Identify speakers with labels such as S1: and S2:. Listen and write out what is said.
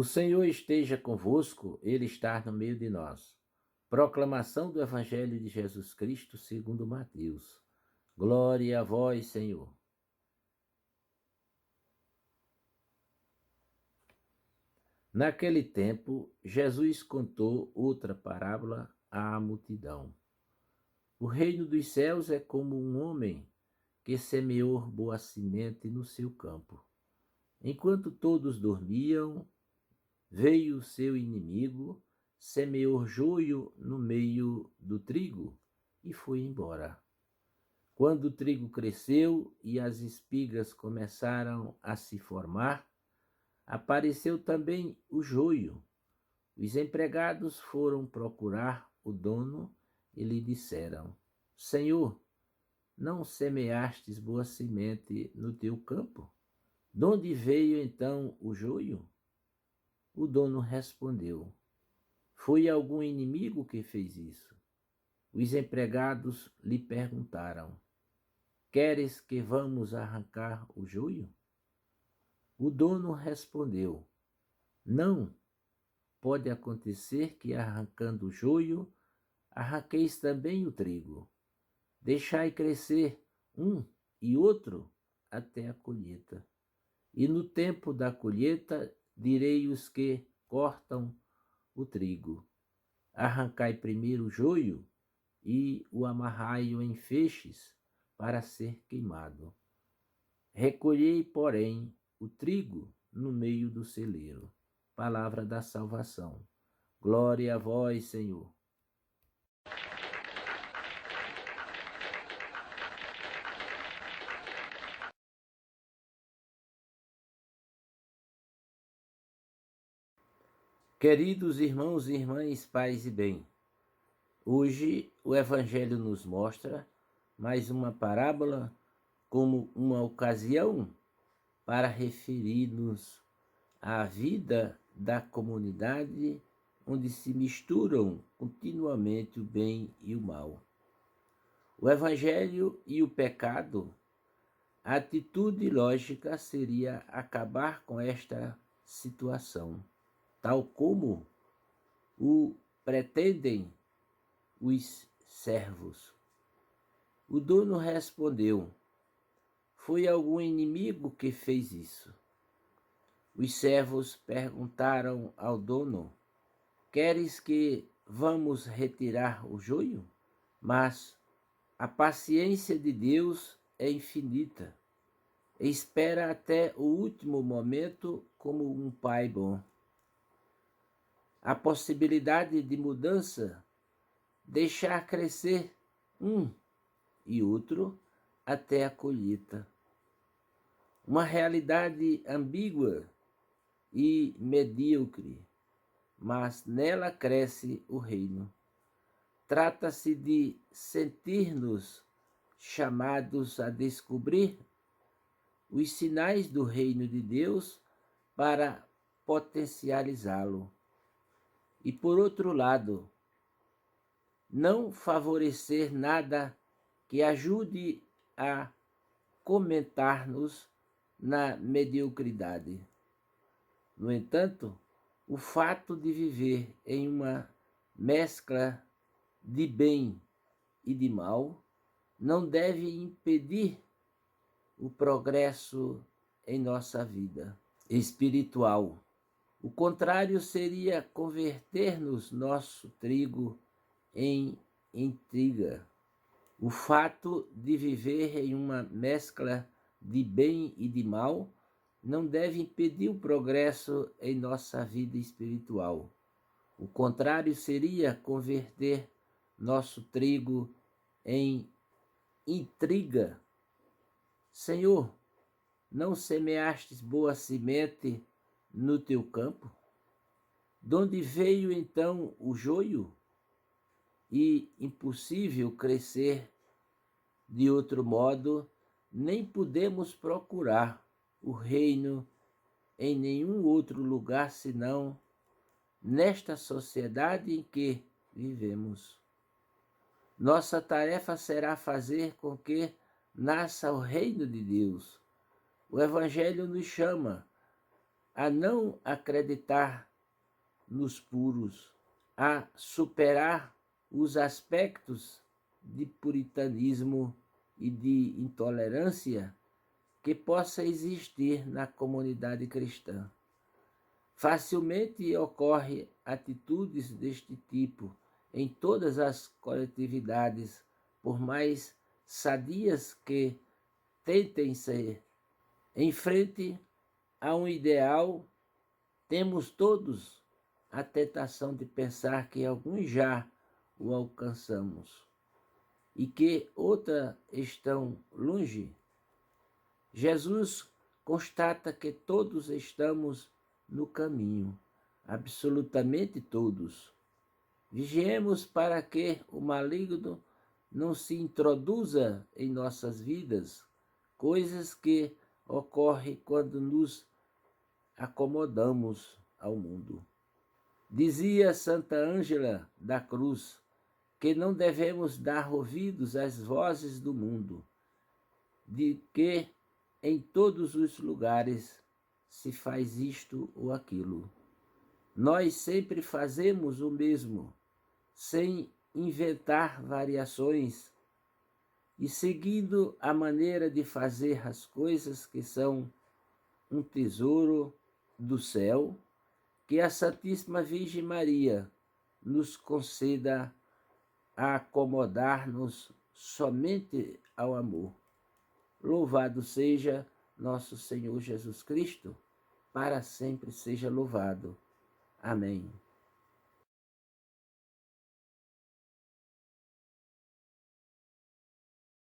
S1: O Senhor esteja convosco, Ele está no meio de nós. Proclamação do Evangelho de Jesus Cristo segundo Mateus. Glória a vós, Senhor. Naquele tempo, Jesus contou outra parábola à multidão. O reino dos céus é como um homem que semeou boa semente no seu campo. Enquanto todos dormiam, veio o seu inimigo, semeou joio no meio do trigo e foi embora. Quando o trigo cresceu e as espigas começaram a se formar, apareceu também o joio. Os empregados foram procurar o dono e lhe disseram: Senhor, não semeastes boa semente no teu campo? De onde veio então o joio? O dono respondeu: Foi algum inimigo que fez isso. Os empregados lhe perguntaram: Queres que vamos arrancar o joio? O dono respondeu: Não, pode acontecer que arrancando o joio, arranqueis também o trigo. Deixai crescer um e outro até a colheita. E no tempo da colheita direi os que cortam o trigo: Arrancai primeiro o joio e o amarrai-o em feixes para ser queimado. Recolhei, porém, o trigo no meio do celeiro. Palavra da salvação. Glória a vós, Senhor. Queridos irmãos e irmãs, paz e bem, hoje o Evangelho nos mostra mais uma parábola como uma ocasião para referir-nos à vida da comunidade onde se misturam continuamente o bem e o mal. O Evangelho e o pecado, a atitude lógica seria acabar com esta situação, tal como o pretendem os servos. O dono respondeu: Foi algum inimigo que fez isso. Os servos perguntaram ao dono: Queres que vamos retirar o joio? Mas a paciência de Deus é infinita. Espera até o último momento como um pai bom. A possibilidade de mudança, deixar crescer um e outro até a colheita. Uma realidade ambígua e medíocre, mas nela cresce o reino. Trata-se de sentir-nos chamados a descobrir os sinais do reino de Deus para potencializá-lo. E por outro lado, não favorecer nada que ajude a comentar-nos na mediocridade. No entanto, o fato de viver em uma mescla de bem e de mal não deve impedir o progresso em nossa vida espiritual. O contrário seria converter-nos nosso trigo em intriga. O fato de viver em uma mescla de bem e de mal não deve impedir o progresso em nossa vida espiritual. O contrário seria converter nosso trigo em intriga. Senhor, não semeastes boa semente no teu campo? De onde veio então o joio? E impossível crescer de outro modo, nem podemos procurar o reino em nenhum outro lugar senão nesta sociedade em que vivemos. Nossa tarefa será fazer com que nasça o reino de Deus. O Evangelho nos chama a não acreditar nos puros, a superar os aspectos de puritanismo e de intolerância que possa existir na comunidade cristã. Facilmente ocorre atitudes deste tipo em todas as coletividades, por mais sadias que tentem ser. Em frente a um ideal, temos todos a tentação de pensar que alguns já o alcançamos e que outras estão longe. Jesus constata que todos estamos no caminho, absolutamente todos. Vigiemos para que o maligno não se introduza em nossas vidas, coisas que ocorrem quando nos acomodamos ao mundo. Dizia Santa Ângela da Cruz que não devemos dar ouvidos às vozes do mundo, de que em todos os lugares se faz isto ou aquilo. Nós sempre fazemos o mesmo, sem inventar variações e seguindo a maneira de fazer as coisas que são um tesouro do céu, que a Santíssima Virgem Maria nos conceda a acomodar-nos somente ao amor. Louvado seja nosso Senhor Jesus Cristo, para sempre seja louvado. Amém.